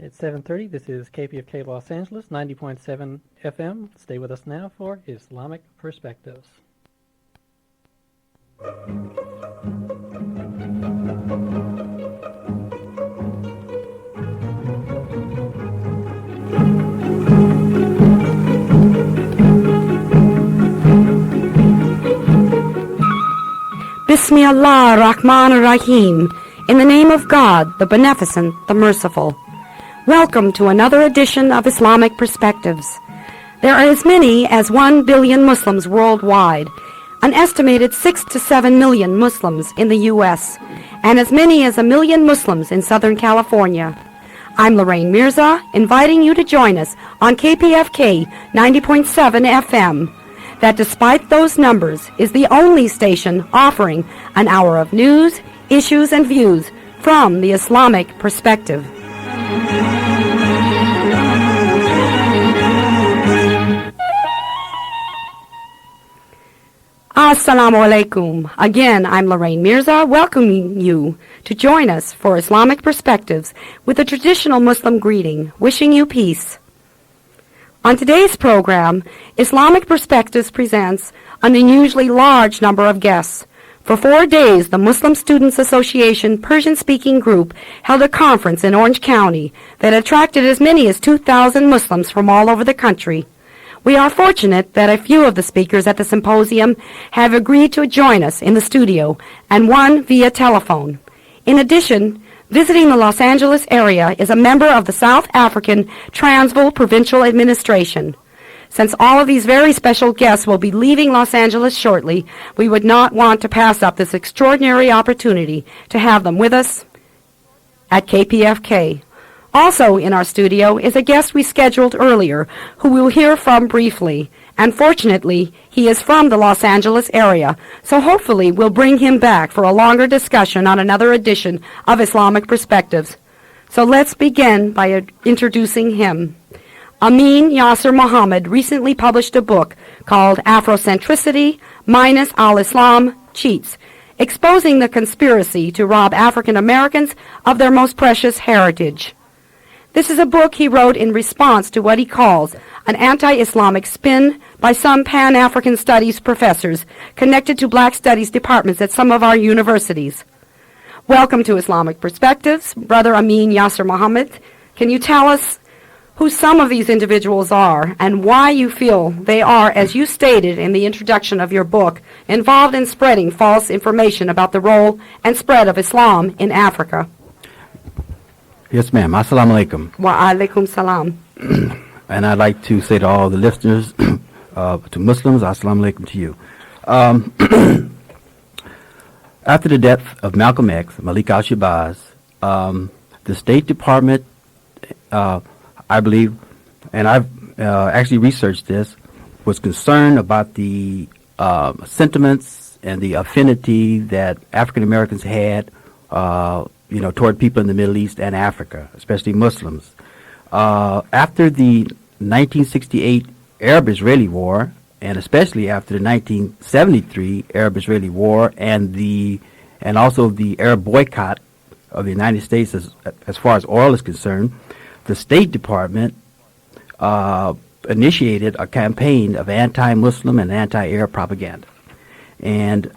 It's 7:30. This is KPFK Los Angeles, 90.7 FM. Stay with us now for Islamic Perspectives. Bismi Allah Rahman Rahim. In the name of God, the Beneficent, the Merciful. Welcome to another edition of Islamic Perspectives. There are as many as 1 billion Muslims worldwide, an estimated 6 to 7 million Muslims in the U.S., and as many as 1 million Muslims in Southern California. I'm Loraine Mirza, inviting you to join us on KPFK 90.7 FM. That despite those numbers is the only station offering an hour of news, issues, and views from the Islamic perspective. Assalamu alaikum. Again, I'm Loraine Mirza, welcoming you to join us for Islamic Perspectives with a traditional Muslim greeting, wishing you peace. On today's program, Islamic Perspectives presents an unusually large number of guests. For 4 days, the Muslim Students Association Persian-speaking group held a conference in Orange County that attracted as many as 2,000 Muslims from all over the country. We are fortunate that a few of the speakers at the symposium have agreed to join us in the studio, and one via telephone. In addition, visiting the Los Angeles area is a member of the South African Transvaal Provincial Administration. Since all of these very special guests will be leaving Los Angeles shortly, we would not want to pass up this extraordinary opportunity to have them with us at KPFK. Also in our studio is a guest we scheduled earlier, who we'll hear from briefly. And fortunately, he is from the Los Angeles area, so hopefully we'll bring him back for a longer discussion on another edition of Islamic Perspectives. So let's begin by introducing him. Amin Yasser Muhammad recently published a book called Afrocentricity minus Al-Islam Cheats, exposing the conspiracy to rob African Americans of their most precious heritage. This is a book he wrote in response to what he calls an anti-Islamic spin by some Pan-African studies professors connected to black studies departments at some of our universities. Welcome to Islamic Perspectives, Brother Amin Yasser Muhammad. Can you tell us who some of these individuals are and why you feel they are, as you stated in the introduction of your book, involved in spreading false information about the role and spread of Islam in Africa? Yes, ma'am. Assalamu alaikum. Wa alaikum salam. And I'd like to say to all the listeners, to Muslims, assalamu alaikum to you. After the death of Malcolm X, Malik al-Shabazz, the State Department, I believe, and I've actually researched this, was concerned about the sentiments and the affinity that African Americans had toward people in the Middle East and Africa, especially Muslims. After the 1968 Arab-Israeli War, and especially after the 1973 Arab-Israeli War and also the Arab boycott of the United States as far as oil is concerned, the State Department initiated a campaign of anti-Muslim and anti-Arab propaganda. And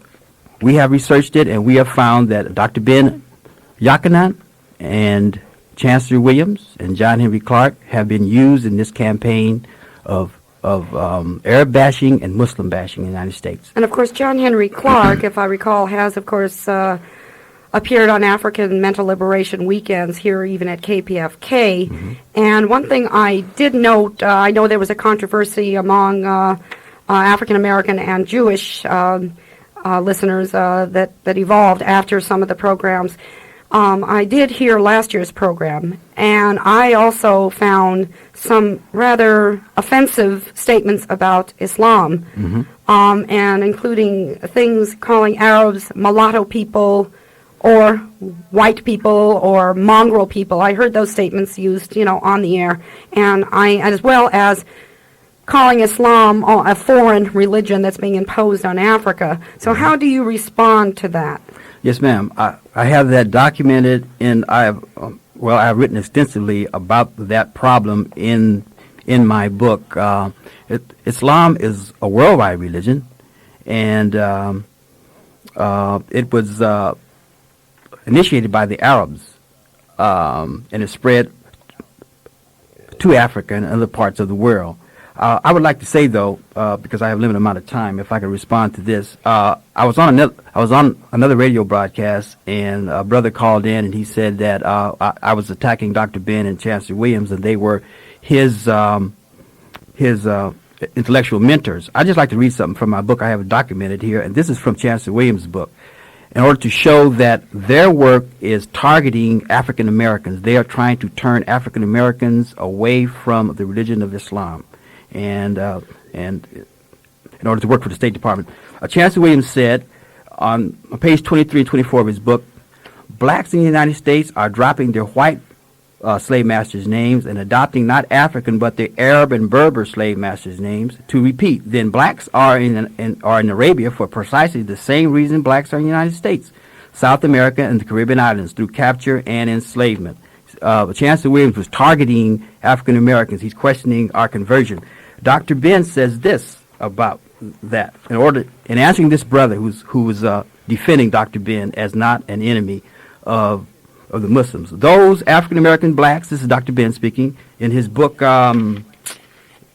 we have researched it, and we have found that Dr. Ben Yakanan and Chancellor Williams and John Henry Clark have been used in this campaign of Arab bashing and Muslim bashing in the United States. And of course, John Henry Clark, if I recall, has of course appeared on African Mental Liberation weekends here, even at KPFK. Mm-hmm. And one thing I did note, I know there was a controversy among African American and Jewish listeners that evolved after some of the programs. I did hear last year's program, and I also found some rather offensive statements about Islam, mm-hmm. And including things calling Arabs mulatto people or white people or mongrel people. I heard those statements used, on the air, and as well as calling Islam a foreign religion that's being imposed on Africa. So how do you respond to that? Yes, ma'am. I have that documented, and I have well, I've written extensively about that problem in my book. Islam is a worldwide religion, and it was initiated by the Arabs, and it spread to Africa and other parts of the world. I would like to say, though, because I have a limited amount of time, if I can respond to this. I was on another radio broadcast, and a brother called in, and he said that I was attacking Dr. Ben and Chancellor Williams, and they were his intellectual mentors. I'd just like to read something from my book. I have it documented here, and this is from Chancellor Williams' book. In order to show that their work is targeting African Americans, they are trying to turn African Americans away from the religion of Islam. And in order to work for the State Department. Chancellor Williams said on page 23 and 24 of his book, blacks in the United States are dropping their white slave masters' names and adopting not African but the Arab and Berber slave masters' names. To repeat, then blacks are in Arabia for precisely the same reason blacks are in the United States, South America, and the Caribbean islands through capture and enslavement. Chancellor Williams was targeting African Americans. He's questioning our conversion. Dr. Ben says this about that. In answering this brother who was defending Dr. Ben as not an enemy of the Muslims, those African American blacks. This is Dr. Ben speaking in his book. What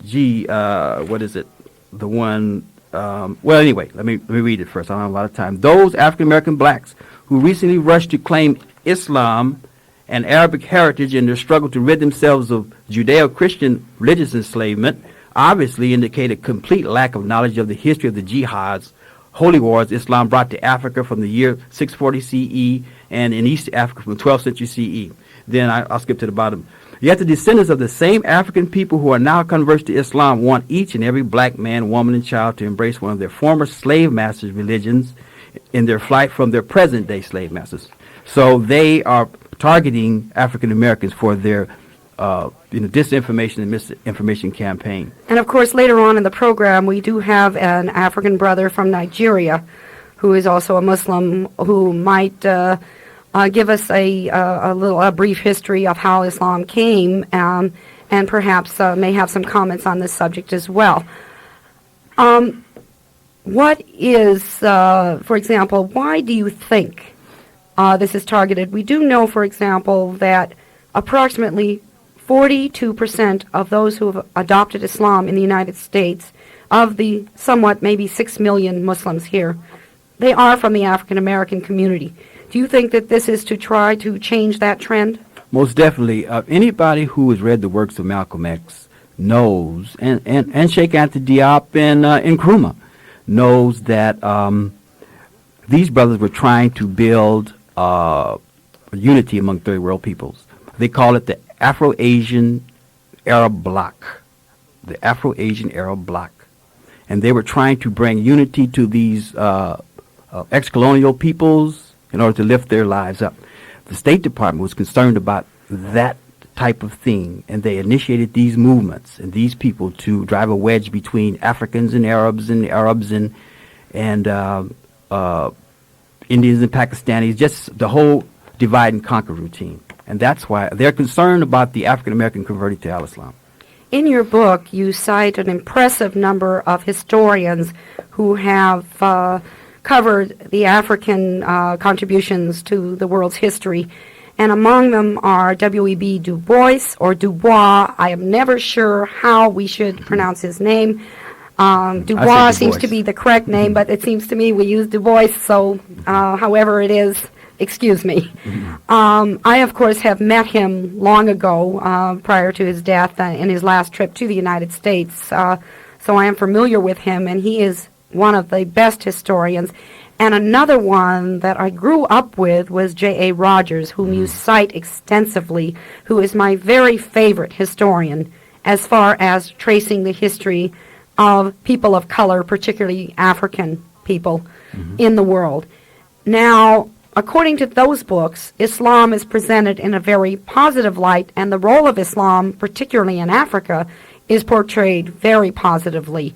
is it? The one. Well, anyway, let me read it first. I don't have a lot of time. Those African American blacks who recently rushed to claim Islam and Arabic heritage in their struggle to rid themselves of Judeo-Christian religious enslavement obviously indicate a complete lack of knowledge of the history of the jihads, holy wars Islam brought to Africa from the year 640 CE and in East Africa from the 12th century CE. Then I'll skip to the bottom. Yet the descendants of the same African people who are now converts to Islam want each and every black man, woman, and child to embrace one of their former slave masters' religions in their flight from their present-day slave masters. So they are targeting African Americans for their disinformation and misinformation campaign. And of course, later on in the program, we do have an African brother from Nigeria who is also a Muslim who might give us a brief history of how Islam came and perhaps may have some comments on this subject as well. What is, for example, why do you think this is targeted? We do know, for example, that approximately 42% of those who have adopted Islam in the United States, of the somewhat maybe 6 million Muslims here, they are from the African American community. Do you think that this is to try to change that trend? Most definitely. Anybody who has read the works of Malcolm X knows, and Sheikh Anta Diop and Nkrumah knows that these brothers were trying to build unity among third world peoples. They call it the Afro-Asian Arab Bloc. The Afro-Asian Arab Bloc. And they were trying to bring unity to these ex-colonial peoples in order to lift their lives up. The State Department was concerned about that type of thing, and they initiated these movements and these people to drive a wedge between Africans and Arabs and Indians and Pakistanis, just the whole divide and conquer routine. And that's why they're concerned about the African American converting to Al-Islam. In your book, you cite an impressive number of historians who have covered the African contributions to the world's history, and among them are W.E.B. Du Bois, or Dubois. I am never sure how we should pronounce his name. Dubois seems to be the correct name, but it seems to me we use Du Bois, so however it is, excuse me. I, of course, have met him long ago, prior to his death in his last trip to the United States, so I am familiar with him, and he is one of the best historians. And another one that I grew up with was J.A. Rogers, whom you cite extensively, who is my very favorite historian as far as tracing the history of people of color, particularly African people, in the world. Now, according to those books, Islam is presented in a very positive light, and the role of Islam, particularly in Africa, is portrayed very positively.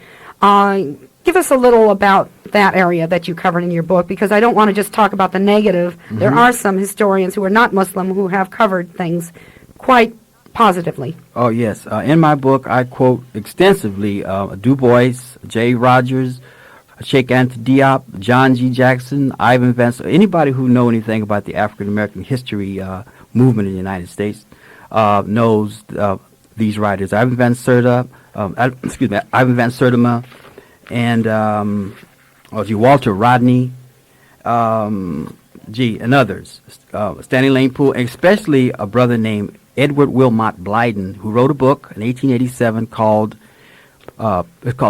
give us a little about that area that you covered in your book, because I don't want to just talk about the negative. There are some historians who are not Muslim who have covered things quite positively. Oh, yes. In my book, I quote extensively Du Bois, J. Rogers, Sheikh Anta Diop, John G. Jackson, Ivan Vance, anybody who know anything about the African-American history movement in the United States knows these writers. Ivan Van Sertima, and Walter Rodney, and others, Stanley Lane Poole, and especially a brother named Edward Wilmot Blyden, who wrote a book in 1887 called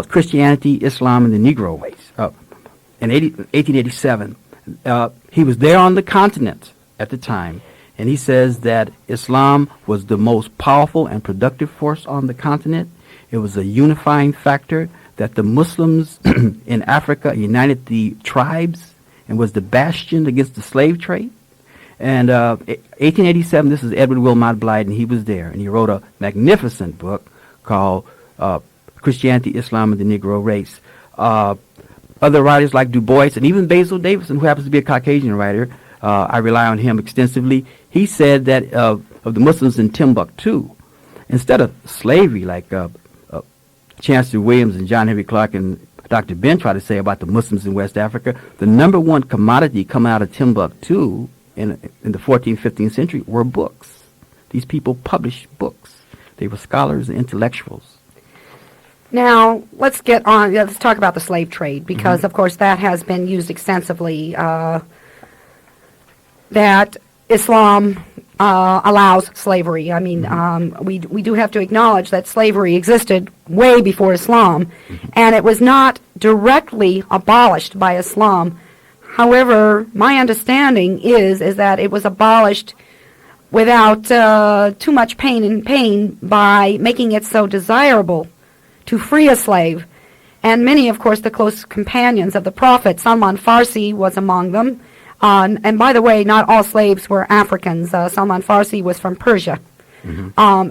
Christianity, Islam, and the Negro Race. In 1887, he was there on the continent at the time, and he says that Islam was the most powerful and productive force on the continent. It was a unifying factor, that the Muslims in Africa united the tribes and was the bastion against the slave trade. And 1887, this is Edward Wilmot Blyden. He was there, and he wrote a magnificent book called Christianity, Islam, and the Negro Race. Other writers like Du Bois and even Basil Davidson, who happens to be a Caucasian writer, I rely on him extensively. He said that of the Muslims in Timbuktu, instead of slavery like Chancellor Williams and John Henry Clark and Dr. Ben tried to say about the Muslims in West Africa, the number one commodity coming out of Timbuktu in the 14th, 15th century were books. These people published books. They were scholars and intellectuals. Now, let's get on. Let's talk about the slave trade, because, of course, that has been used extensively. That Islam allows slavery. I mean, we do have to acknowledge that slavery existed way before Islam, and it was not directly abolished by Islam. However, my understanding is that it was abolished without too much pain by making it so desirable to free a slave. And many, of course, the close companions of the Prophet, Salman Farsi was among them. And by the way, not all slaves were Africans. Salman Farsi was from Persia,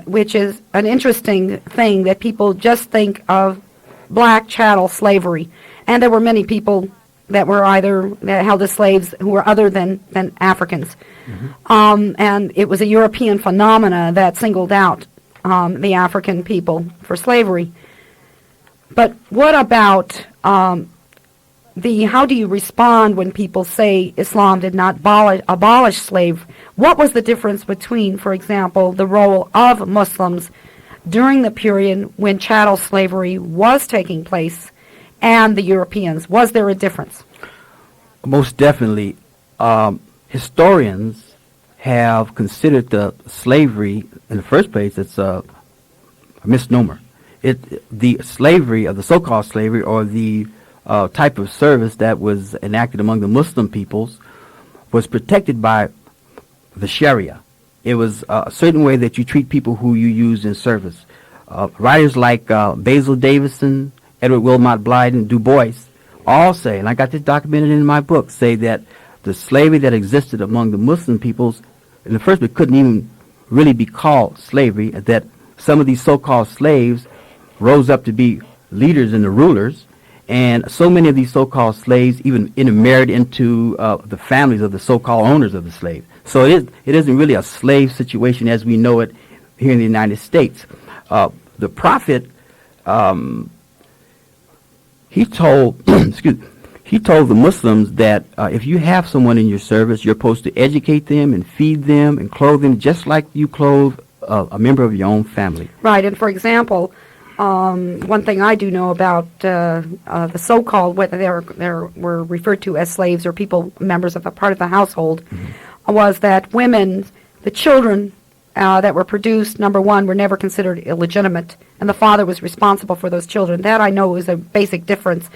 which is an interesting thing, that people just think of black chattel slavery. And there were many people that were that held as slaves who were other than Africans. And it was a European phenomena that singled out the African people for slavery. But what about how do you respond when people say Islam did not abolish slavery? What was the difference between, for example, the role of Muslims during the period when chattel slavery was taking place and the Europeans? Was there a difference? Most definitely. Historians have considered the slavery, in the first place, it's a misnomer. The slavery, or the so-called slavery, or the type of service that was enacted among the Muslim peoples, was protected by the Sharia. It was a certain way that you treat people who you use in service. Writers like Basil Davidson, Edward Wilmot Blyden, Du Bois, all say, and I got this documented in my book, say that the slavery that existed among the Muslim peoples, in the first place, couldn't even really be called slavery, that some of these so-called slaves rose up to be leaders and the rulers, and so many of these so-called slaves even intermarried into the families of the so-called owners of the slave. So it isn't really a slave situation as we know it here in the United States. The Prophet, he told the Muslims that if you have someone in your service, you're supposed to educate them and feed them and clothe them just like you clothe a member of your own family. Right, and for example, one thing I do know about the so-called, what they were referred to as slaves or people, members of a part of the household, was that women, the children that were produced, number one, were never considered illegitimate, and the father was responsible for those children. That I know is a basic difference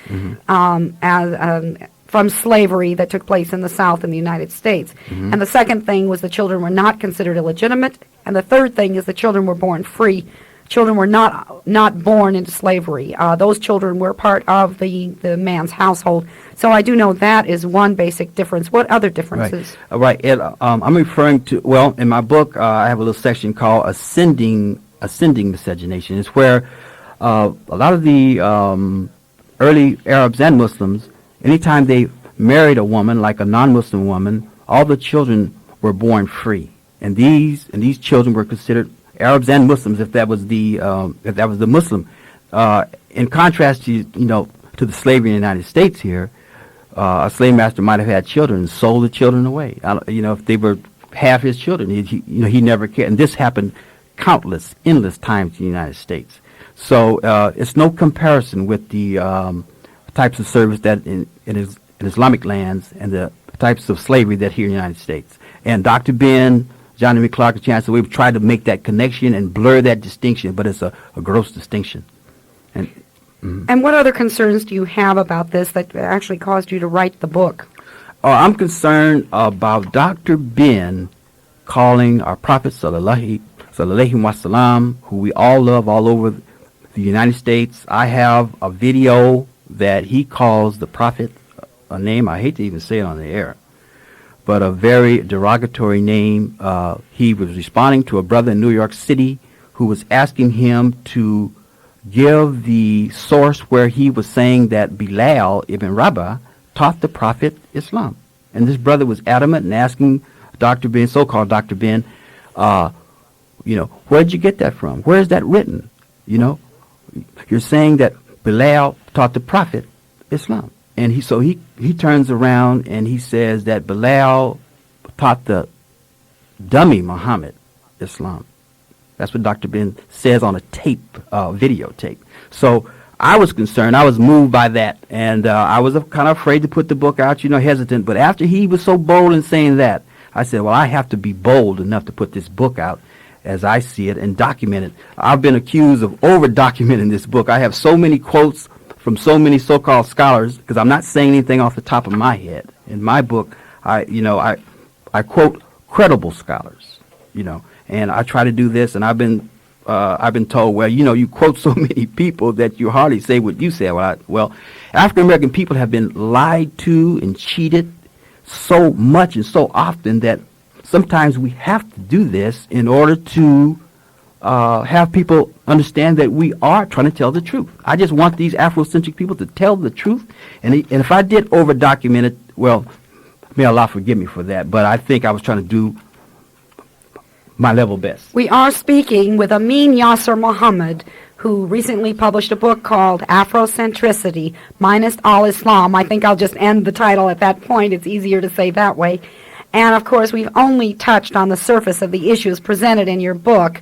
from slavery that took place in the South in the United States. And the second thing was the children were not considered illegitimate, and the third thing is the children were born free. Children were not born into slavery. Those children were part of the man's household. So I do know that is one basic difference. What other differences? Right. Ed, I'm referring to, well, in my book, I have a little section called Ascending Miscegenation. It's where a lot of the early Arabs and Muslims, anytime they married a woman, like a non-Muslim woman, all the children were born free. And these children were considered Arabs and Muslims if that was the Muslim. In contrast to to the slavery in the United States here, a slave master might have had children and sold the children away. If they were half his children, he never cared. And this happened endless times in the United States. So it's no comparison with the types of service that in Islamic lands and the types of slavery that here in the United States. And Dr. Ben, Johnny McClark, and Chancellor, we've tried to make that connection and blur that distinction, but it's a gross distinction. And what other concerns do you have about this that actually caused you to write the book? I'm concerned about Dr. Ben calling our Prophet sallallahu alaihi wasallam, who we all love all over the United States. I have a video that he calls the Prophet a name, I hate to even say it on the air, but a very derogatory name. He was responding to a brother in New York City who was asking him to give the source where he was saying that Bilal ibn Rabah taught the Prophet Islam. And this brother was adamant and asking Dr. Ben, so-called Dr. Ben, where'd you get that from? Where is that written? You're saying that Bilal taught the Prophet Islam. And he turns around and he says that Bilal taught the dummy Muhammad Islam. That's what Dr. Ben says on a videotape. So I was concerned. I was moved by that. And I was kind of afraid to put the book out, hesitant. But after he was so bold in saying that, I said, well, I have to be bold enough to put this book out as I see it and document it. I've been accused of over-documenting this book. I have so many quotes from so many so-called scholars, because I'm not saying anything off the top of my head. In my book, I quote credible scholars, and I try to do this, and I've been told, well, you quote so many people that you hardly say what you say. Well, African American people have been lied to and cheated so much and so often that sometimes we have to do this in order to have people understand that we are trying to tell the truth. I just want these Afrocentric people to tell the truth. And if I did over-document it, well, may Allah forgive me for that, but I think I was trying to do my level best. We are speaking with Amin Yasser Muhammad, who recently published a book called Afrocentricity minus Al-Islam. I think I'll just end the title at that point. It's easier to say that way. And, of course, we've only touched on the surface of the issues presented in your book.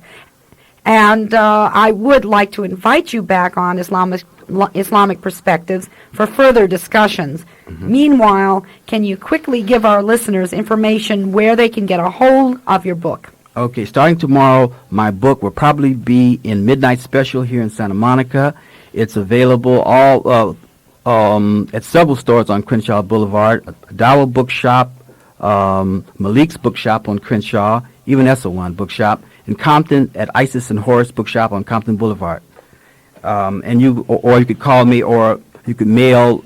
And I would like to invite you back on Islamic Perspectives for further discussions. Mm-hmm. Meanwhile, can you quickly give our listeners information where they can get a hold of your book? Okay, starting tomorrow, my book will probably be in Midnight Special here in Santa Monica. It's available at several stores on Crenshaw Boulevard, Dawa Bookshop, Malik's Bookshop on Crenshaw, even SO1 Bookshop, in Compton at Isis and Horace Bookshop on Compton Boulevard. And you could call me, or you could mail,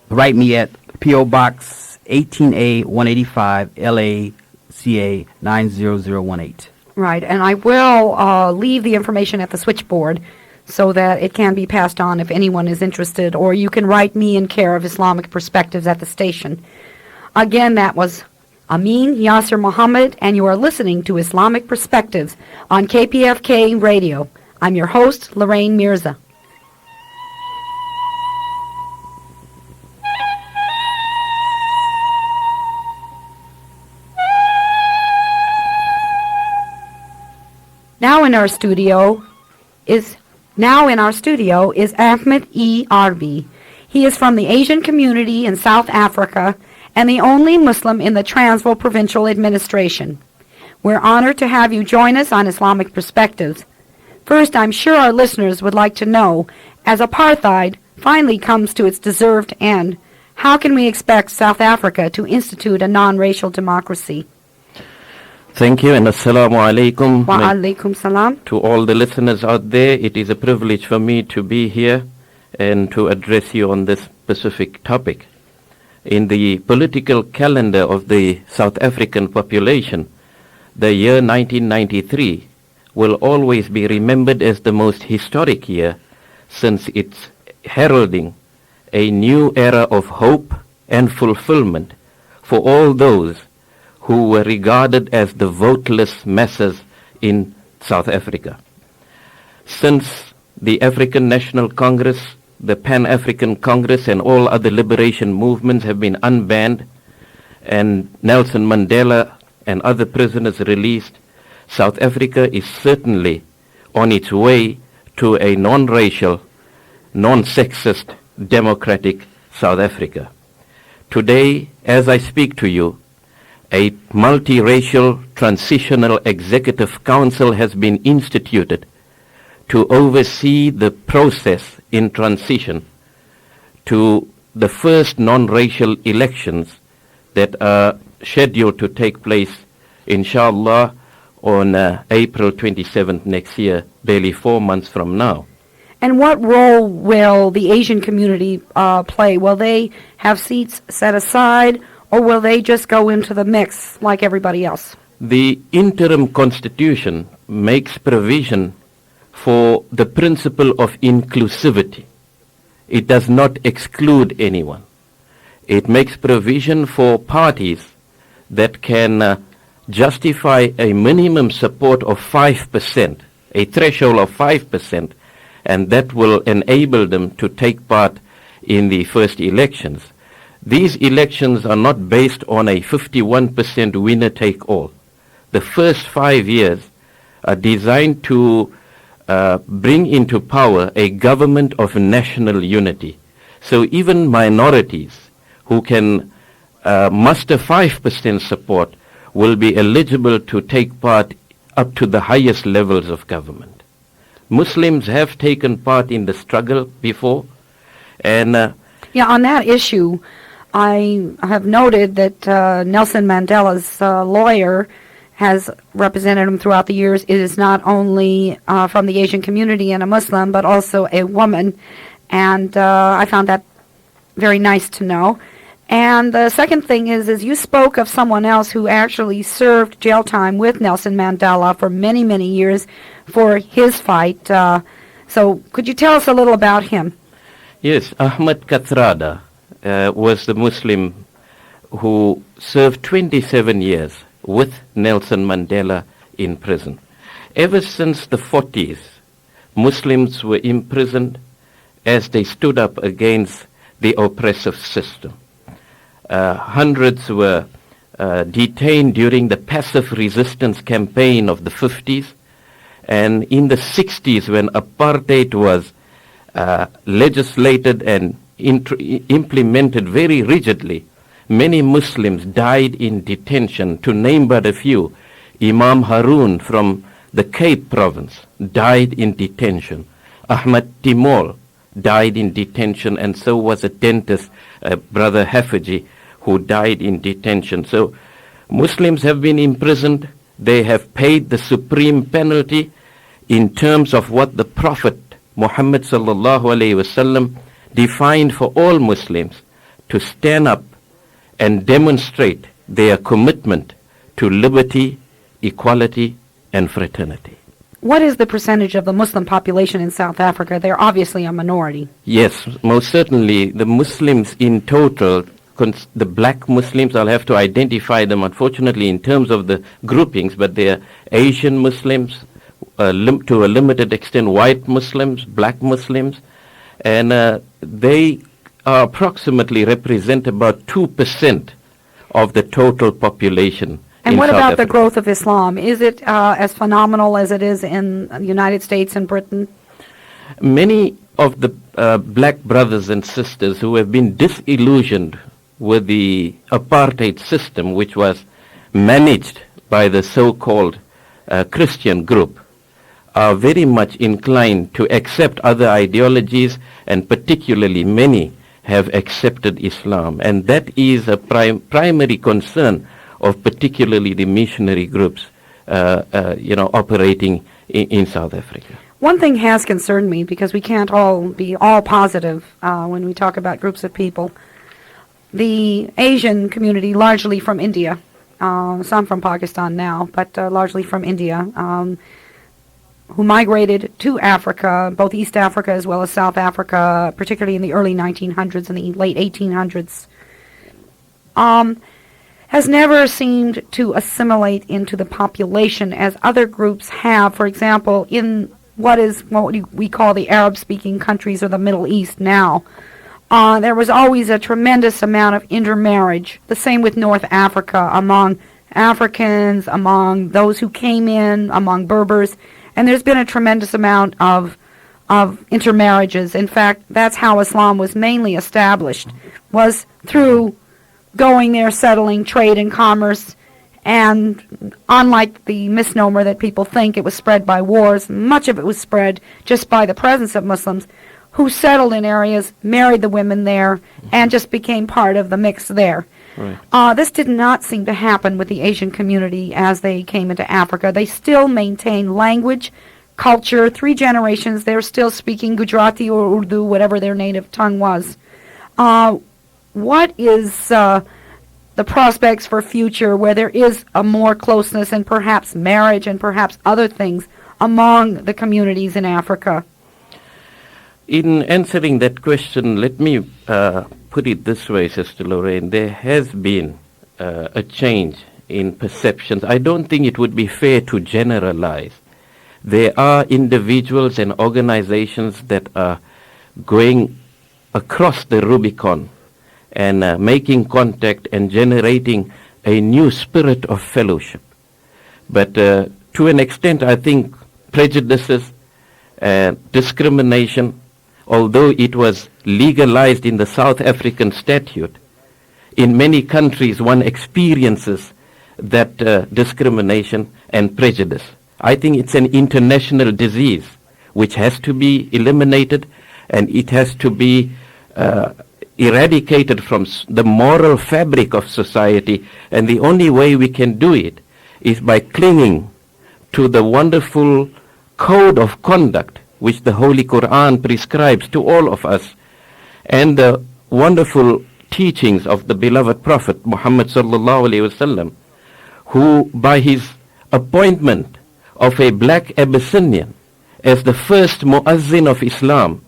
write me at P.O. Box 18A 185 LA CA 90018. Right, and I will leave the information at the switchboard so that it can be passed on if anyone is interested, or you can write me in care of Islamic Perspectives at the station. Again, that was Amin Yasser Muhammad, and you are listening to Islamic Perspectives on KPFK Radio. I'm your host, Loraine Mirza. Now in our studio is Ahmed E. Arbi. He is from the Asian community in South Africa and the only Muslim in the Transvaal Provincial Administration. We're honored to have you join us on Islamic Perspectives. First, I'm sure our listeners would like to know, as apartheid finally comes to its deserved end, how can we expect South Africa to institute a non-racial democracy? Thank you, and assalamu alaikum. Wa alaikum salam. To all the listeners out there, it is a privilege for me to be here and to address you on this specific topic. In the political calendar of the South African population, the year 1993 will always be remembered as the most historic year since it's heralding a new era of hope and fulfillment for all those who were regarded as the voteless masses in South Africa. Since the African National Congress, the Pan-African Congress, and all other liberation movements have been unbanned, and Nelson Mandela and other prisoners released, South Africa is certainly on its way to a non-racial, non-sexist, democratic South Africa. Today, as I speak to you, a multiracial transitional executive council has been instituted to oversee the process in transition to the first non-racial elections that are scheduled to take place, inshallah, on April 27th next year, barely 4 months from now. And what role will the Asian community play? Will they have seats set aside, or will they just go into the mix like everybody else? The interim constitution makes provision for the principle of inclusivity. It does not exclude anyone. It makes provision for parties that can justify a minimum support of 5%, a threshold of 5%, and that will enable them to take part in the first elections. These elections are not based on a 51% winner-take-all. The first 5 years are designed to bring into power a government of national unity. So even minorities who can muster 5% support will be eligible to take part up to the highest levels of government. Muslims have taken part in the struggle before, and on that issue, I have noted that Nelson Mandela's lawyer has represented him throughout the years. It is not only from the Asian community and a Muslim, but also a woman, and I found that very nice to know. And the second thing is you spoke of someone else who actually served jail time with Nelson Mandela for many, many years for his fight. So could you tell us a little about him? Yes, Ahmed Kathrada was the Muslim who served 27 years with Nelson Mandela in prison. Ever since the 40s, Muslims were imprisoned as they stood up against the oppressive system. Hundreds were detained during the passive resistance campaign of the 50s, and in the 60s when apartheid was legislated and implemented very rigidly, many Muslims died in detention. To name but a few, Imam Harun from the Cape province died in detention. Ahmad Timol died in detention, and so was a dentist, Brother Hafiji, who died in detention. So Muslims have been imprisoned. They have paid the supreme penalty in terms of what the Prophet Muhammad sallallahu alaihi wasallam defined for all Muslims, to stand up and demonstrate their commitment to liberty, equality, and fraternity. What is the percentage of the Muslim population in South Africa? They're obviously a minority. Yes, most certainly. The Muslims in total, the black Muslims, I'll have to identify them unfortunately in terms of the groupings, but they are Asian Muslims, to a limited extent white Muslims, black Muslims, and they approximately represent about 2% of the total population. And what South about Africa. the growth of Islam? Is it as phenomenal as it is in the United States and Britain? Many of the black brothers and sisters who have been disillusioned with the apartheid system, which was managed by the so-called Christian group, are very much inclined to accept other ideologies, and particularly many have accepted Islam. And that is a primary concern of particularly the missionary groups, operating in South Africa. One thing has concerned me, because we can't all be all positive when we talk about groups of people. The Asian community, largely from India, some from Pakistan now, but largely from India, who migrated to Africa, both East Africa as well as South Africa, particularly in the early 1900s and the late 1800s, has never seemed to assimilate into the population as other groups have. For example, in what we call the Arab-speaking countries or the Middle East now, there was always a tremendous amount of intermarriage. The same with North Africa, among Africans, among those who came in, among Berbers, and there's been a tremendous amount of intermarriages. In fact, that's how Islam was mainly established, was through going there, settling, trade and commerce, and unlike the misnomer that people think it was spread by wars, much of it was spread just by the presence of Muslims who settled in areas, married the women there, and just became part of the mix there. Right. This did not seem to happen with the Asian community as they came into Africa. They still maintain language, culture, 3 generations. They're still speaking Gujarati or Urdu, whatever their native tongue was. What is the prospects for future where there is a more closeness and perhaps marriage and perhaps other things among the communities in Africa? In answering that question, let me put it this way, Sister Loraine. There has been a change in perceptions. I don't think it would be fair to generalize. There are individuals and organizations that are going across the Rubicon and making contact and generating a new spirit of fellowship. But to an extent, I think prejudices, discrimination, although it was legalized in the South African statute, in many countries one experiences that discrimination and prejudice. I think it's an international disease which has to be eliminated, and it has to be eradicated from the moral fabric of society, and the only way we can do it is by clinging to the wonderful code of conduct which the Holy Quran prescribes to all of us, and the wonderful teachings of the beloved Prophet Muhammad sallallahu alaihi wasallam, who by his appointment of a black Abyssinian as the first muazzin of Islam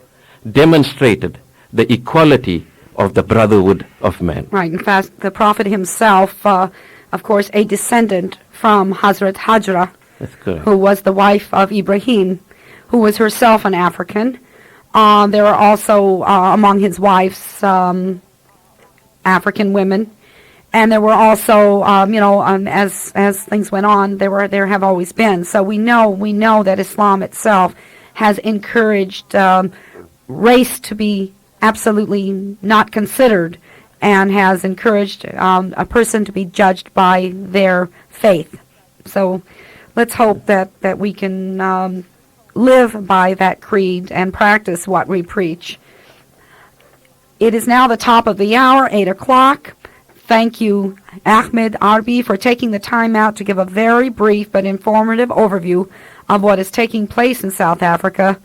demonstrated the equality of the brotherhood of man. Right. In fact, the Prophet himself, of course, a descendant from Hazrat Hajra, That's correct. who was the wife of Ibrahim, who was herself an African. There were also among his wives African women, and there were also, as things went on, there have always been. So we know that Islam itself has encouraged race to be absolutely not considered, and has encouraged a person to be judged by their faith. So let's hope that we can live by that creed and practice what we preach. It is now the top of the hour, 8 o'clock. Thank you, Ahmed Arbi, for taking the time out to give a very brief but informative overview of what is taking place in South Africa.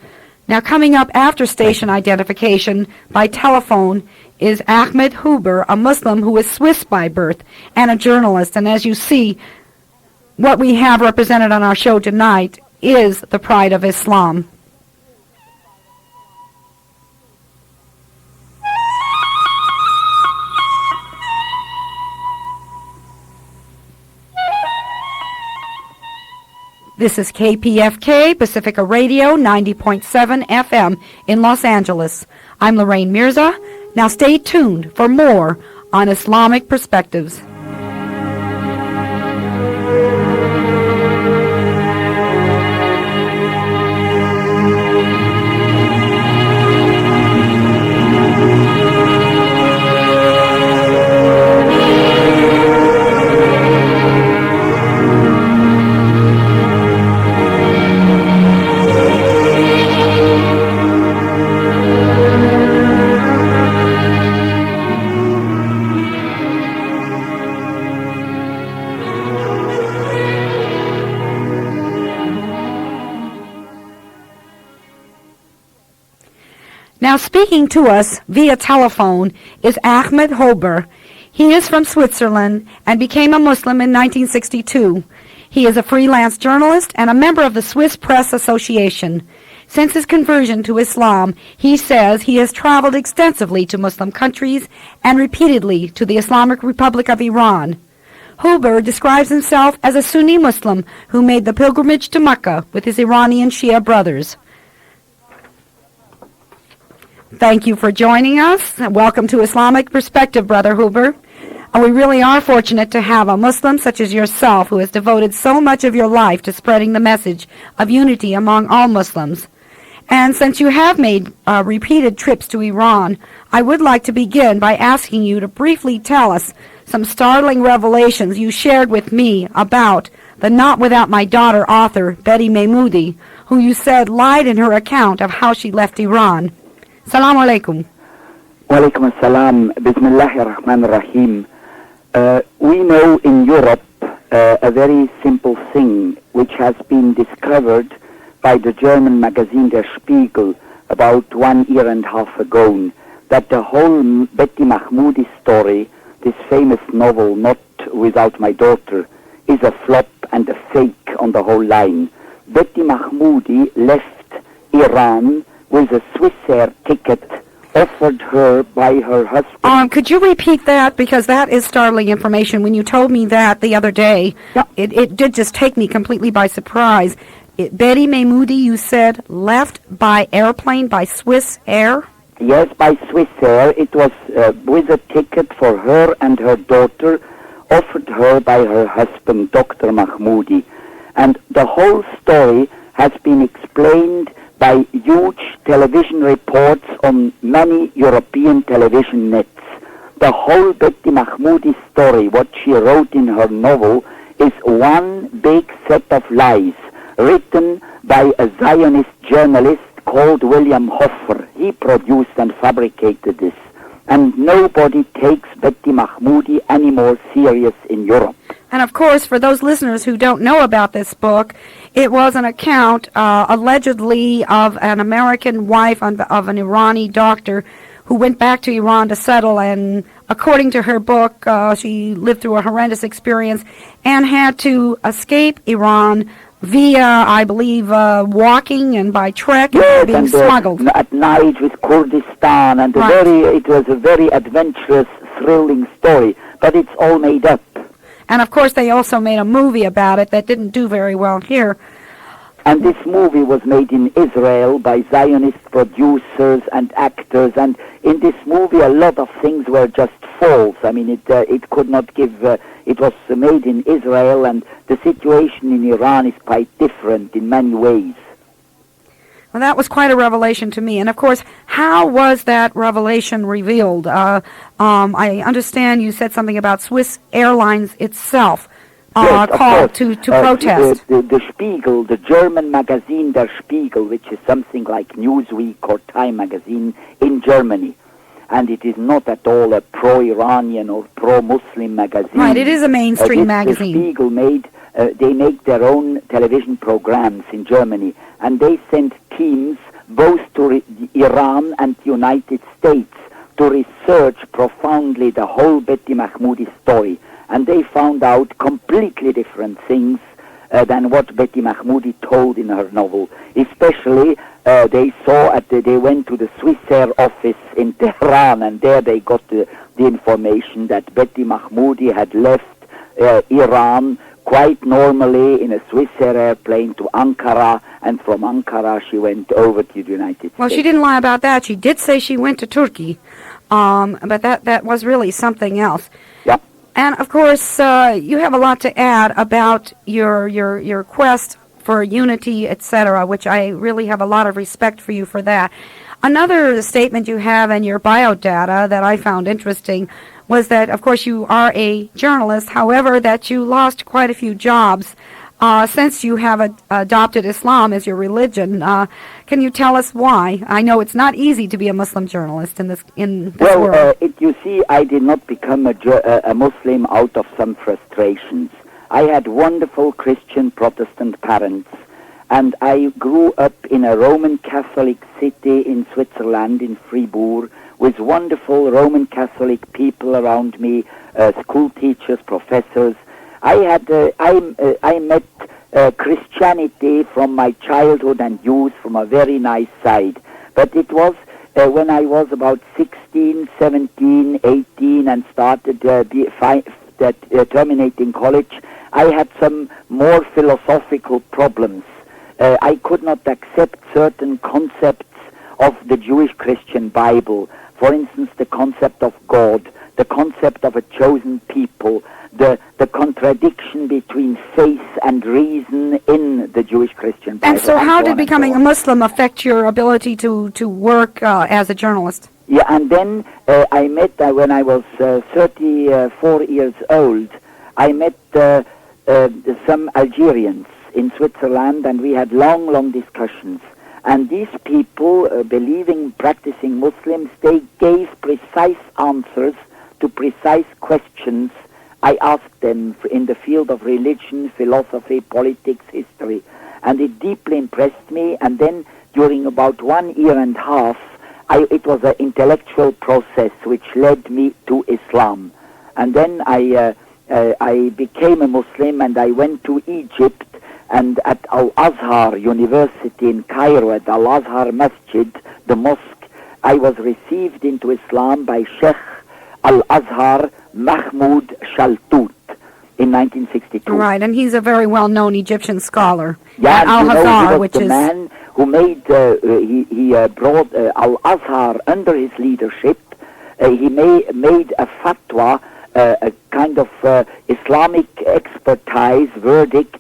Now, coming up after station identification by telephone is Ahmed Huber, a Muslim who is Swiss by birth and a journalist. And as you see, what we have represented on our show tonight is the pride of Islam. This is KPFK, Pacifica Radio, 90.7 FM in Los Angeles. I'm Loraine Mirza. Now stay tuned for more on Islamic Perspectives. Now speaking to us via telephone is Ahmed Huber. He is from Switzerland and became a Muslim in 1962. He is a freelance journalist and a member of the Swiss Press Association. Since his conversion to Islam, he says he has traveled extensively to Muslim countries and repeatedly to the Islamic Republic of Iran. Huber describes himself as a Sunni Muslim who made the pilgrimage to Mecca with his Iranian Shia brothers. Thank you for joining us. Welcome to Islamic Perspective, Brother Huber. We really are fortunate to have a Muslim such as yourself who has devoted so much of your life to spreading the message of unity among all Muslims. And since you have made repeated trips to Iran, I would like to begin by asking you to briefly tell us some startling revelations you shared with me about the Not Without My Daughter author, Betty Mahmoudi, who you said lied in her account of how she left Iran. Assalamu alaikum. Wa alaikum assalam. Bismillahir Rahmanir Rahim. We know in Europe a very simple thing which has been discovered by the German magazine Der Spiegel about 1 year and a half ago, that the whole Betty Mahmoudi story, this famous novel, Not Without My Daughter, is a flop and a fake on the whole line. Betty Mahmoudi left Iran with a Swissair ticket offered her by her husband. Could you repeat that? Because that is startling information. When you told me that the other day, it did just take me completely by surprise. Betty Mahmoudi, you said, left by airplane, by Swiss Air? Yes, by Swissair. It was with a ticket for her and her daughter offered her by her husband, Dr. Mahmoudi. And the whole story has been explained by huge television reports on many European television nets. The whole Betty Mahmoudi story, what she wrote in her novel, is one big set of lies written by a Zionist journalist called William Hoffer. He produced and fabricated this. And nobody takes Betty Mahmoudi any more serious in Europe. And of course, for those listeners who don't know about this book, it was an account allegedly of an American wife of an Irani doctor who went back to Iran to settle, and according to her book, she lived through a horrendous experience and had to escape Iran via, I believe, walking and by trek, yes, being and smuggled. At night with Kurdistan, and Right. it was a very adventurous, thrilling story, but it's all made up. And of course, they also made a movie about it that didn't do very well here. And this movie was made in Israel by Zionist producers and actors, and in this movie a lot of things were just false. I mean, it could not give, it was made in Israel, and the situation in Iran is quite different in many ways. Well, that was quite a revelation to me. And of course, how was that revelation revealed? I understand you said something about Swiss Airlines itself. Yes, called to protest. The Spiegel, the German magazine Der Spiegel, which is something like Newsweek or Time magazine in Germany. And it is not at all a pro-Iranian or pro-Muslim magazine. Right, it is a mainstream magazine. The Spiegel they make their own television programs in Germany. And they sent teams both to Iran and the United States to research profoundly the whole Betty Mahmoudi story. And they found out completely different things than what Betty Mahmoudi told in her novel. Especially, they went to the Swissair office in Tehran, and there they got the information that Betty Mahmoudi had left Iran quite normally in a Swissair airplane to Ankara, and from Ankara she went over to the United States. Well, she didn't lie about that. She did say she went to Turkey, but that was really something else. Yep. And of course, you have a lot to add about your quest for unity, etc., which I really have a lot of respect for you for that. Another statement you have in your biodata that I found interesting was that, of course, you are a journalist, however, that you lost quite a few jobs since you have adopted Islam as your religion. Can you tell us why? I know it's not easy to be a Muslim journalist in this world. You see, I did not become a Muslim out of some frustrations. I had wonderful Christian Protestant parents, and I grew up in a Roman Catholic city in Switzerland, in Fribourg, with wonderful Roman Catholic people around me, school teachers, professors. I met Christianity from my childhood and youth from a very nice side. But it was when I was about 16, 17, 18 and started terminating college, I had some more philosophical problems. I could not accept certain concepts of the Jewish Christian Bible. For instance, the concept of God, the concept of a chosen people, the contradiction between faith and reason in the Jewish Christian Bible. And so how did becoming a Muslim affect your ability to work as a journalist? Yeah, and then I met, when I was 34 years old, I met some Algerians in Switzerland, and we had long discussions. And these people, practicing Muslims, they gave precise answers to precise questions I asked them in the field of religion, philosophy, politics, history. And it deeply impressed me. And then during about 1 year and a half, it was an intellectual process which led me to Islam. And then I became a Muslim, and I went to Egypt, and at Al-Azhar University in Cairo, at Al-Azhar Masjid, the mosque, I was received into Islam by Sheikh Al-Azhar Mahmoud Shaltut in 1962. Right, and he's a very well-known Egyptian scholar. Yeah, Al-Azhar, he was which the is man who made, he brought Al-Azhar under his leadership. He made a fatwa, a kind of Islamic expertise verdict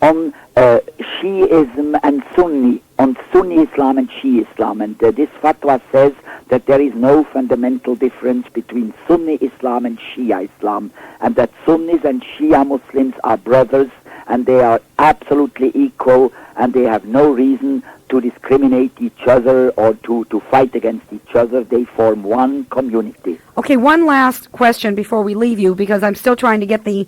on Shiism and Sunni, on Sunni Islam and Shia Islam. And this fatwa says that there is no fundamental difference between Sunni Islam and Shia Islam, and that Sunnis and Shia Muslims are brothers, and they are absolutely equal, and they have no reason to discriminate each other or to fight against each other. They form one community. Okay, one last question before we leave you, because I'm still trying to get the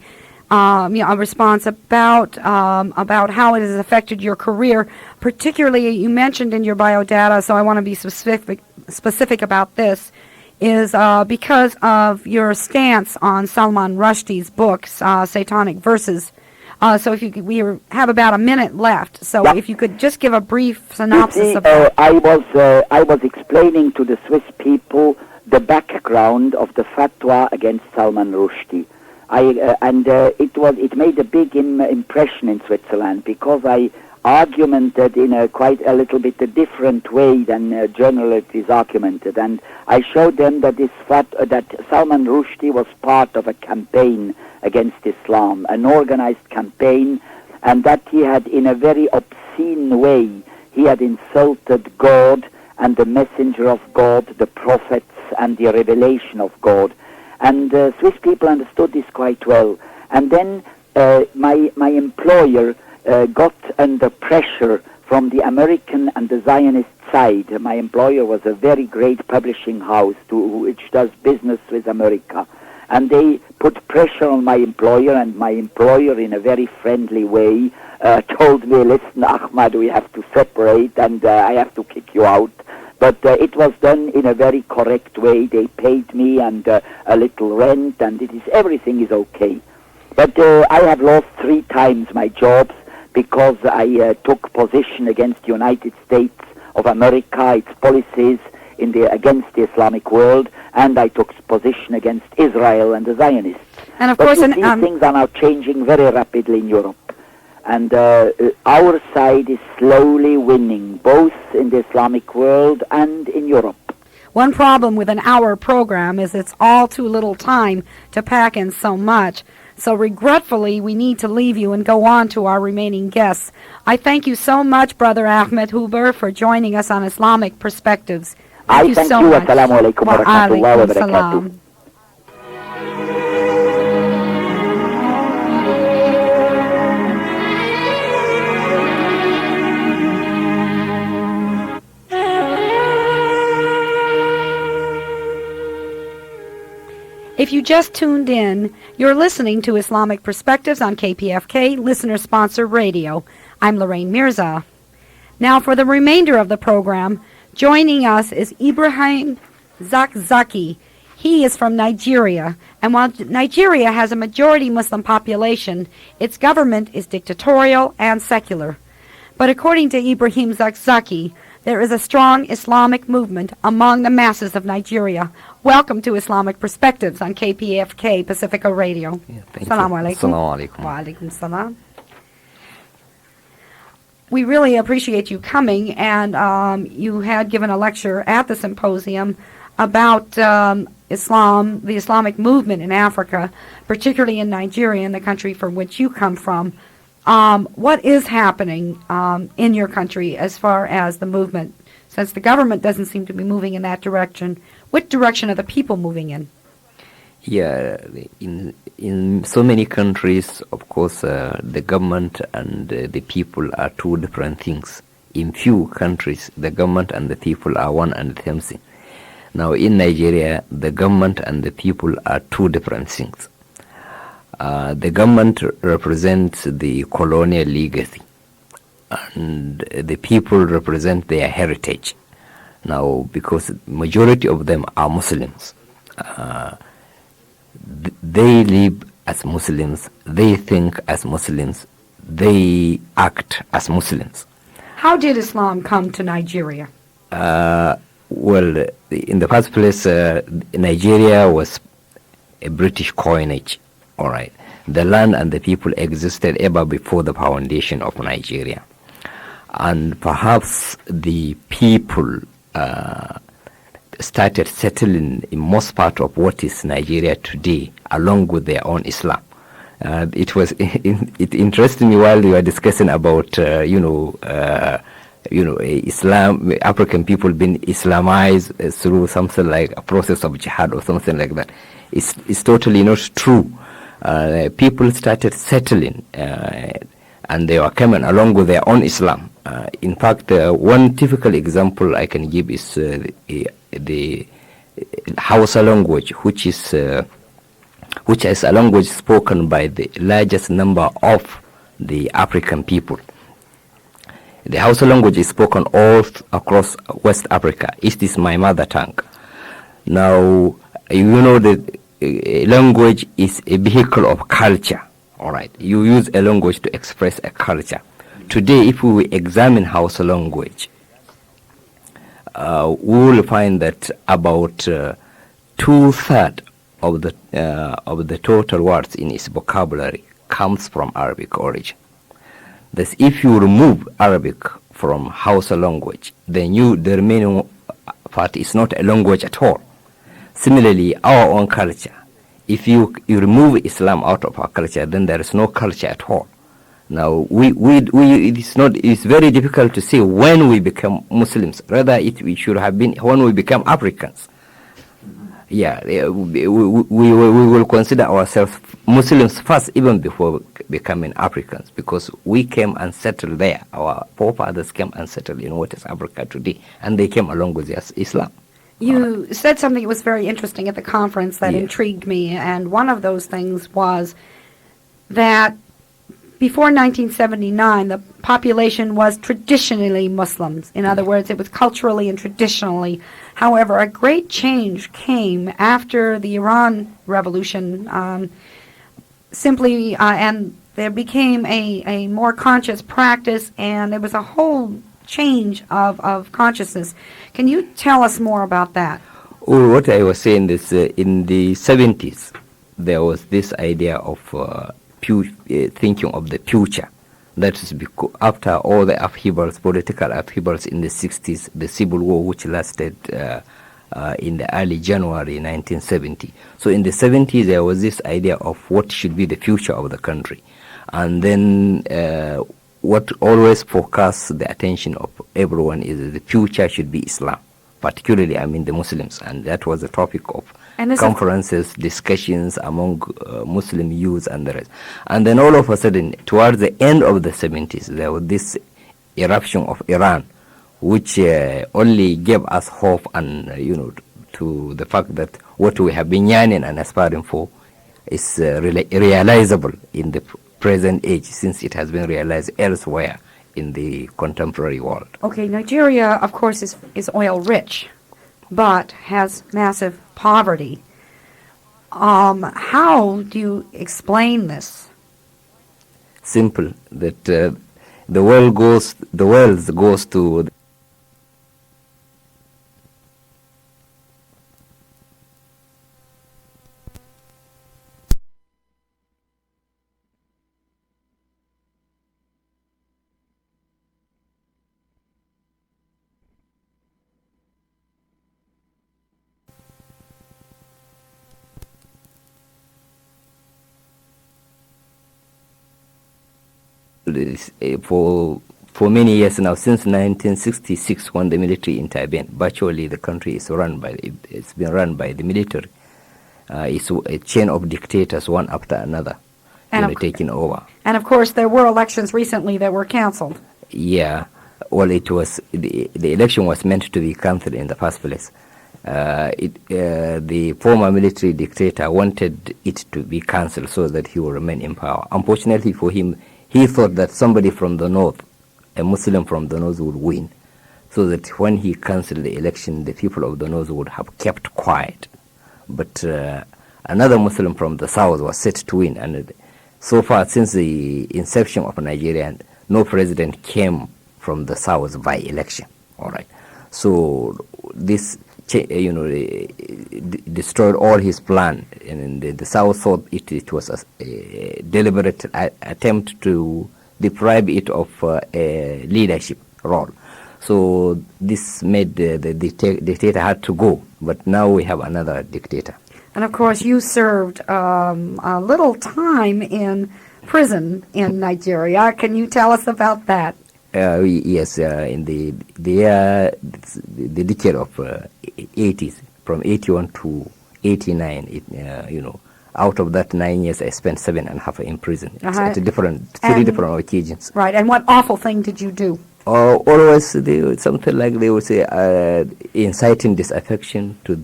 a response about how it has affected your career. Particularly, you mentioned in your biodata, so I want to be specific about this, is because of your stance on Salman Rushdie's books, Satanic Verses. So if we have about a minute left, so if you could just give a brief synopsis of that. I was explaining to the Swiss people the background of the fatwa against Salman Rushdie. It made a big impression in Switzerland, because I argumented in quite a little bit a different way than journalists is argumented, and I showed them that that Salman Rushdie was part of a campaign against Islam, an organized campaign, and that he had, in a very obscene way, he had insulted God and the messenger of God, the prophets, and the revelation of God. And Swiss people understood this quite well. And then my employer got under pressure from the American and the Zionist side. My employer was a very great publishing house which does business with America. And they put pressure on my employer, and my employer, in a very friendly way, told me, "Listen, Ahmad, we have to separate, and I have to kick you out." But it was done in a very correct way. They paid me and a little rent, and everything is okay. But I have lost 3 times my jobs because I took position against the United States of America, its policies against the Islamic world, and I took position against Israel and the Zionists. And of but course, these things are now changing very rapidly in Europe. And our side is slowly winning, both in the Islamic world and in Europe. one problem with an hour program is it's all too little time to pack in so much. So regretfully, we need to leave you and go on to our remaining guests. I thank you so much, Brother Ahmed Huber, for joining us on Islamic Perspectives. Thank you so much. Assalamu alaikum wa rahmatullahi wa barakatuh. If you just tuned in, you're listening to Islamic Perspectives on KPFK, listener-sponsored radio. I'm Loraine Mirza. Now for the remainder of the program, joining us is Ibrahim Zakzaky. He is from Nigeria, and while Nigeria has a majority Muslim population, its government is dictatorial and secular. But according to Ibrahim Zakzaky, there is a strong Islamic movement among the masses of Nigeria. Welcome to Islamic Perspectives on KPFK Pacifica Radio. Thank Assalamu you. alaikum. Assalamu alaikum. Wa alaikum salam. We really appreciate you coming, and you had given a lecture at the symposium about Islam, the Islamic movement in Africa, particularly in Nigeria, in the country from which you come from. What is happening in your country as far as the movement? Since the government doesn't seem to be moving in that direction, what direction are the people moving in? Yeah, in so many countries, of course, the government and the people are two different things. In few countries, the government and the people are one and the same thing. Now, in Nigeria, the government and the people are two different things. The government represents the colonial legacy, and the people represent their heritage. Now, because majority of them are Muslims, they live as Muslims, they think as Muslims, they act as Muslims. How did Islam come to Nigeria? Well, in the first place, Nigeria was a British coinage. All right. The land and the people existed ever before the foundation of Nigeria. And perhaps the people started settling in most part of what is Nigeria today, along with their own Islam. It interested me while you were discussing about, Islam, African people being Islamized through something like a process of jihad or something like that. It's totally not true. People started settling, and they were coming along with their own Islam. In fact, one typical example I can give is the Hausa language, which is a language spoken by the largest number of the African people. The Hausa language is spoken all across West Africa. It is my mother tongue. Now, the language is a vehicle of culture. All right, you use a language to express a culture. Today, if we examine Hausa language, we will find that about 2/3 of the total words in its vocabulary comes from Arabic origin. Thus, if you remove Arabic from Hausa language, then the remaining part is not a language at all. Similarly, our own culture, if you remove Islam out of our culture, then there is no culture at all. Now, it's very difficult to say when we become Muslims. Rather, it should have been when we become Africans. Yeah, we will consider ourselves Muslims first, even before becoming Africans, because we came and settled there. Our forefathers came and settled in what is Africa today, and they came along with Islam. You said something that was very interesting at the conference that Yeah. intrigued me, and one of those things was that before 1979, the population was traditionally Muslims. In other words, it was culturally and traditionally. However, a great change came after the Iran Revolution, and there became a more conscious practice, and there was a whole change of consciousness. Can you tell us more about that? Oh, what I was saying is in the 70s, there was this idea of thinking of the future. That is after all the upheavals, political upheavals in the 60s, the Civil War, which lasted in the early January 1970. So in the 70s, there was this idea of what should be the future of the country. And then what always focuses the attention of everyone is that the future should be Islam, particularly, the Muslims. And that was the topic of conferences, discussions among Muslim youth and the rest. And then all of a sudden, towards the end of the 70s, there was this eruption of Iran, which only gave us hope and, to the fact that what we have been yearning and aspiring for is realizable in the present age, since it has been realized elsewhere in the contemporary world. Okay, Nigeria, of course, is oil rich. but has massive poverty. How do you explain this? Simple, that the world goes to for many years now, since 1966, when the military intervened. Virtually, the country is it's been run by the military. It's a chain of dictators, one after another, taking over. And of course, there were elections recently that were canceled. Yeah, well, it was the election was meant to be cancelled in the first place. The former military dictator wanted it to be cancelled so that he will remain in power. Unfortunately for him, he thought that somebody from the north, a Muslim from the north, would win, so that when he cancelled the election, the people of the north would have kept quiet. But another Muslim from the south was set to win, and so far, since the inception of Nigeria, no president came from the south by election. All right, so this destroyed all his plan, and the South thought it was a deliberate attempt to deprive it of a leadership role. So this made the dictator had to go, but now we have another dictator. And of course, you served a little time in prison in Nigeria. Can you tell us about that? Yes, in the decade of 80s, from 81 to 89, out of that 9 years, I spent 7.5 in prison at three different occasions. Right, and what awful thing did you do? Always something like they would say, inciting disaffection to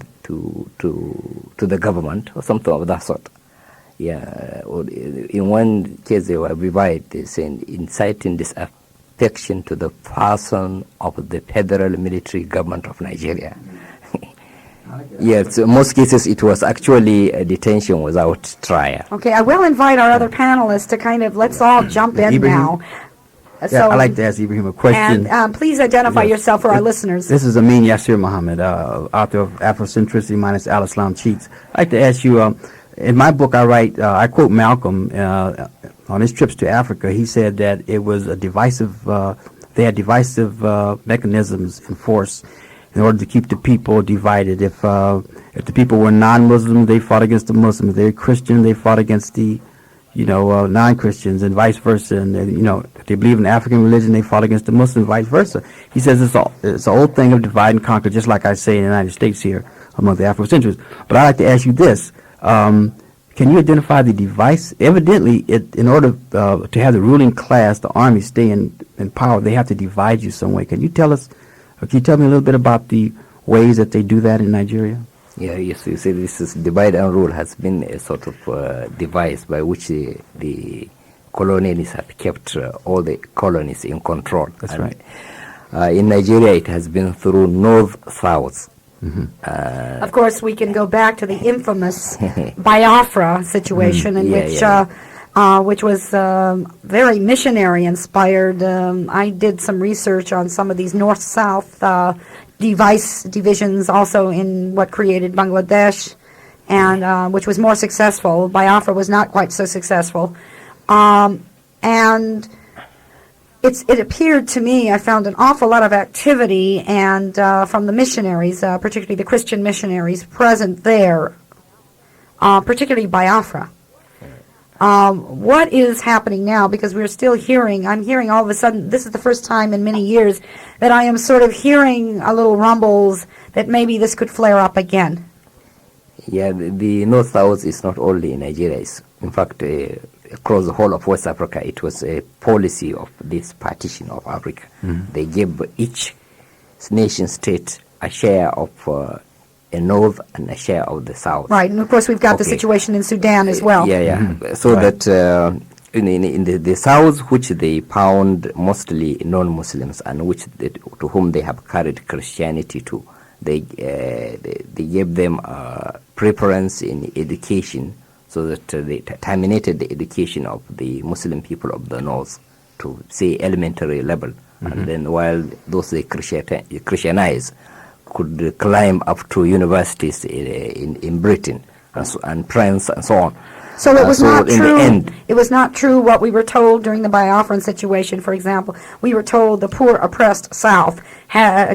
the government or something of that sort. Yeah, in one case they were revived, they saying inciting disaffection to the person of the federal military government of Nigeria. Yes, in most cases it was actually a detention without trial. Okay, I will invite our other panelists to let's all jump in Ibrahim? now. Yeah, I'd like to ask Ibrahim a question. And please identify Yes. yourself for our listeners. This is Amin Yasir Muhammad, author of Afrocentricity minus Al-Islam Cheats. I'd like to ask you, in my book I quote Malcolm on his trips to Africa. He said that it was a divisive, they had divisive mechanisms in force in order to keep the people divided. If the people were non-Muslim, they fought against the Muslims. If they were Christian, they fought against the non-Christians, and vice versa. And if they believe in African religion, they fought against the Muslims, vice versa. He says it's an old thing of divide and conquer, just like I say in the United States here among the Afrocentrists. But I'd like to ask you this. Can you identify the device? Evidently, in order to have the ruling class, the army, stay in power, they have to divide you some way. Can you tell me a little bit about the ways that they do that in Nigeria? Yeah, yes, you see, this is divide and rule has been a sort of device by which the colonialists have kept all the colonies in control. That's right. In Nigeria, it has been through north-south. Mm-hmm. Of course, we can go back to the infamous Biafra situation, which was very missionary-inspired. I did some research on some of these north-south divisions, also in what created Bangladesh, and which was more successful. Biafra was not quite so successful, and it appeared to me, I found an awful lot of activity and from the missionaries, particularly the Christian missionaries present there, particularly Biafra. What is happening now? Because I'm hearing all of a sudden, this is the first time in many years that I am sort of hearing a little rumbles that maybe this could flare up again. Yeah, the North-South is not only in Nigeria. It's, in fact, across the whole of West Africa, it was a policy of this partition of Africa. Mm-hmm. They gave each nation-state a share of a north and a share of the south. Right, and of course we've got the situation in Sudan as well. Mm-hmm. So right. That in the south, which they found mostly non-Muslims and to whom they have carried Christianity to, they gave them preference in education, so that they terminated the education of the Muslim people of the north to say elementary level, and then while those they Christianized could climb up to universities in Britain and France and so on. So it was not in true. the end, It was not true what we were told during the Biafran situation, for example. We were told the poor, oppressed South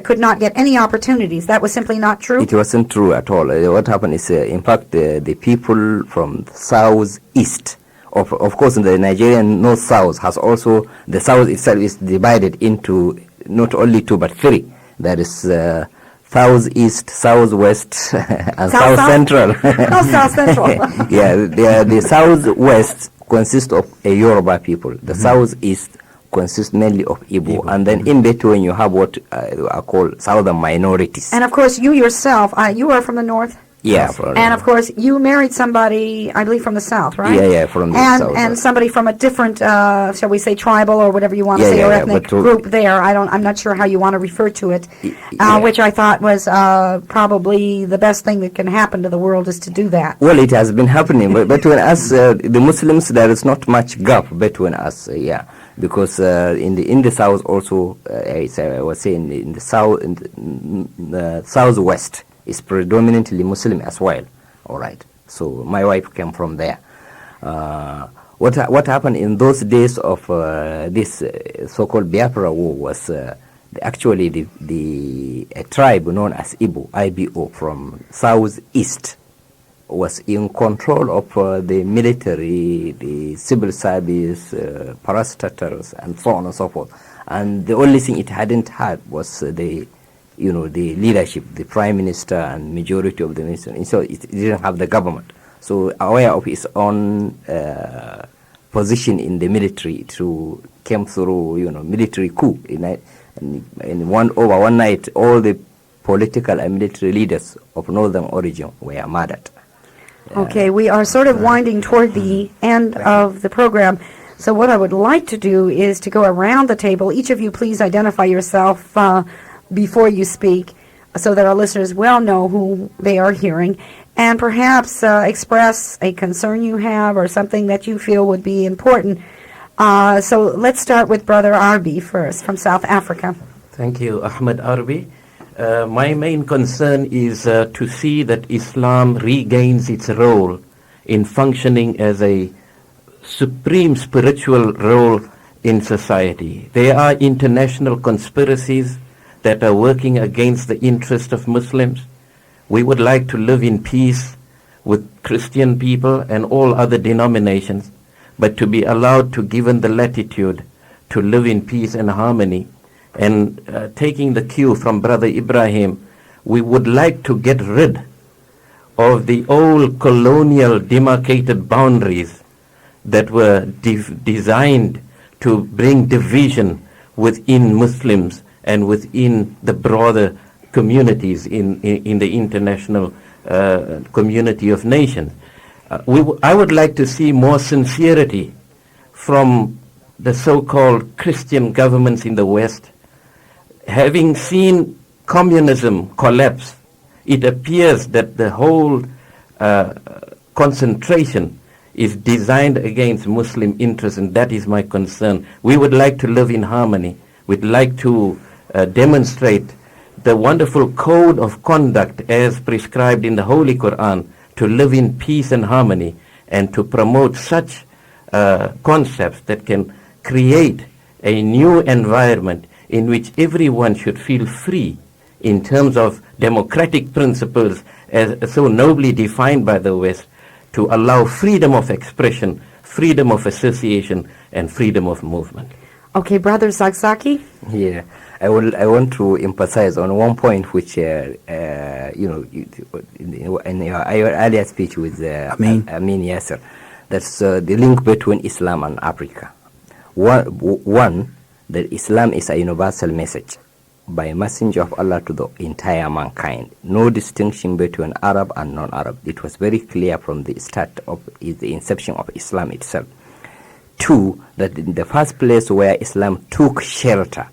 could not get any opportunities. That was simply not true. it wasn't true at all. What happened is, in fact, the people from the southeast, of course, the Nigerian north-south has also, the south itself is divided into not only two but three. There is southeast, southwest, and south central. Oh, South Central. Yeah, the southwest consists of a Yoruba people. The southeast consists mainly of Igbo. And then in between you have what are called southern minorities. And of course, you yourself, you are from the north. Yeah. And of course, you married somebody, I believe, from the south, right? Yeah, from the south. And somebody from a different, shall we say, tribal or whatever you want to Yeah, say, or yeah, ethnic but group there. I'm not sure how you want to refer to it, which I thought was probably the best thing that can happen to the world is to do that. Well, it has been happening, but between us, the Muslims, there is not much gap between us. Because in the south also, as I was saying, in the south, in the southwest is predominantly Muslim as well. All right. So my wife came from there. What happened in those days of this so-called Biafra war was actually a tribe known as Igbo, IBO, from southeast was in control of the military, the civil service, parastatals, and so on and so forth. And the only thing it hadn't had was the leadership, the prime minister and majority of the ministers. So it didn't have the government. So aware of its own position in the military, came through, military coup. One night, all the political and military leaders of northern origin were murdered. Okay, we are sort of winding toward the end of the program. So what I would like to do is to go around the table. Each of you please identify yourself before you speak so that our listeners well know who they are hearing, and perhaps express a concern you have or something that you feel would be important. So let's start with Brother Arbi first from South Africa. Thank you, Ahmed Arbi. My main concern is to see that Islam regains its role in functioning as a supreme spiritual role in society. There are international conspiracies that are working against the interest of Muslims. We would like to live in peace with Christian people and all other denominations, but to be allowed to given the latitude to live in peace and harmony. And taking the cue from Brother Ibrahim, we would like to get rid of the old colonial demarcated boundaries that were designed to bring division within Muslims and within the broader communities in the international community of nations. I would like to see more sincerity from the so-called Christian governments in the West. Having seen communism collapse, it appears that the whole concentration is designed against Muslim interests, and that is my concern. We would like to live in harmony. We'd like to demonstrate the wonderful code of conduct as prescribed in the Holy Quran, to live in peace and harmony, and to promote such concepts that can create a new environment in which everyone should feel free in terms of democratic principles as so nobly defined by the West, to allow freedom of expression, freedom of association, and freedom of movement. Okay, Brother Zakzaky? Yeah, I want to emphasize on one point which, in your earlier speech with Amin Yasser, that's the link between Islam and Africa. One, that Islam is a universal message by messenger of Allah to the entire mankind. No distinction between Arab and non-Arab. It was very clear from the start of the inception of Islam itself. Two, that in the first place where Islam took shelter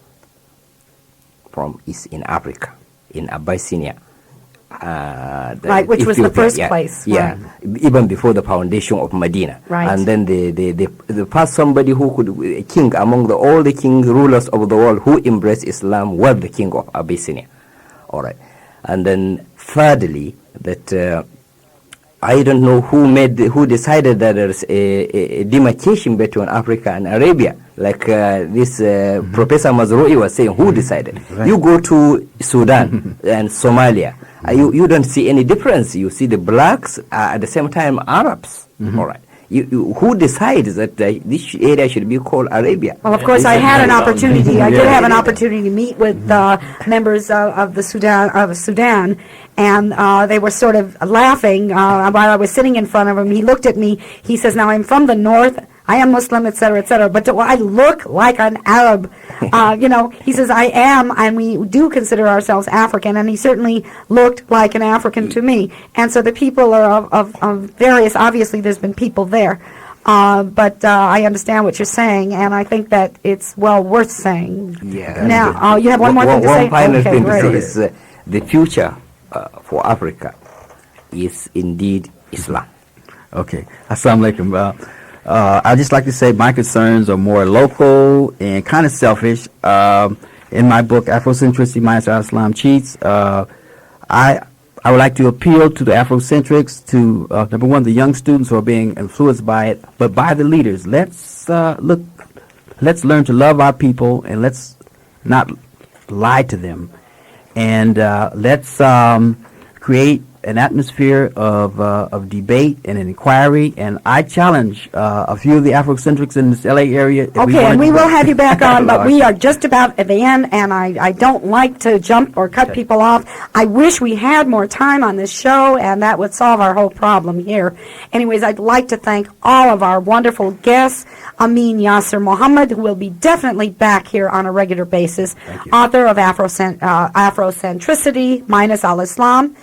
from is in Africa, in Abyssinia. Right, which was the Ethiopia, first yeah, place, Yeah, even before the foundation of Medina. Right. And then they first somebody who could, a king among all the king rulers of the world who embraced Islam was the king of Abyssinia. All right. And then thirdly, that I don't know who decided that there's a demarcation between Africa and Arabia. Like this Professor Mazrui was saying, who decided? Right. You go to Sudan and Somalia, you don't see any difference. You see the blacks are at the same time Arabs. All right. Who decides that this area should be called Arabia? Well, of course, I had an opportunity. I did have an opportunity to meet with members of the Sudan, and they were sort of laughing while I was sitting in front of him. He looked at me. He says, "Now I'm from the north. I am Muslim, etc., etc. But do I look like an Arab?" He says, "I am, and we do consider ourselves African." And he certainly looked like an African to me. And so the people are of various. Obviously, there's been people there, but I understand what you're saying, and I think that it's well worth saying. Yeah. Now, you have one more thing to say? One final Okay, thing to great. say is the future for Africa is indeed Islam. Okay. Assalamu alaikum. I'd just like to say my concerns are more local and kind of selfish. In my book, Afrocentricity minus Islam Cheats, I would like to appeal to the Afrocentrics, to number one, the young students who are being influenced by it, but by the leaders. Let's learn to love our people, and let's not lie to them, and let's create an atmosphere of debate and an inquiry. And I challenge a few of the Afrocentrics in this LA area. Okay, and we will have you back on, but we are just about at the end, and I don't like to jump or cut people off. I wish we had more time on this show, and that would solve our whole problem here. Anyways, I'd like to thank all of our wonderful guests, Amin Yasser Muhammad, who will be definitely back here on a regular basis, author of Afrocentricity minus Al-Islam.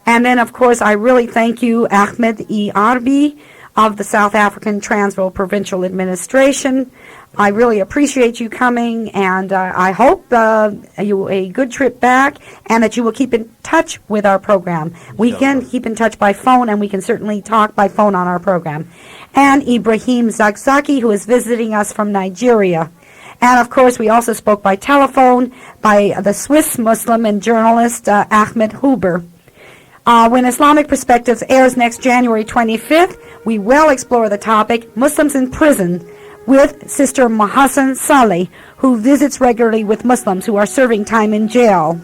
And then, of course, I really thank you, Ahmed E. Arbi of the South African Transvaal Provincial Administration. I really appreciate you coming, and I hope you a good trip back, and that you will keep in touch with our program. We can keep in touch by phone, and we can certainly talk by phone on our program. And Ibrahim Zakzaky, who is visiting us from Nigeria. And, of course, we also spoke by telephone by the Swiss Muslim and journalist Ahmed Huber. When Islamic Perspectives airs next January 25th, we will explore the topic Muslims in Prison with Sister Mohassan Saleh, who visits regularly with Muslims who are serving time in jail.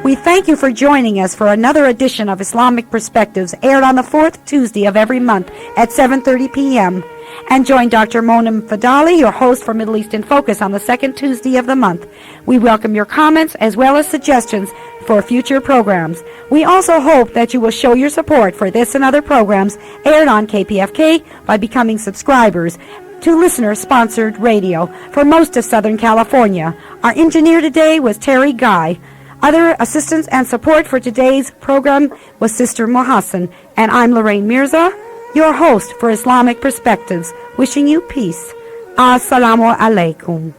We thank you for joining us for another edition of Islamic Perspectives, aired on the fourth Tuesday of every month at 7:30 p.m. And join Dr. Monem Fadali, your host for Middle East in Focus, on the second Tuesday of the month. We welcome your comments as well as suggestions for future programs. We also hope that you will show your support for this and other programs aired on KPFK by becoming subscribers to listener-sponsored radio for most of Southern California. Our engineer today was Terry Guy. Other assistance and support for today's program was Sister Mohassan, and I'm Loraine Mirza, your host for Islamic Perspectives, wishing you peace. Assalamu alaikum.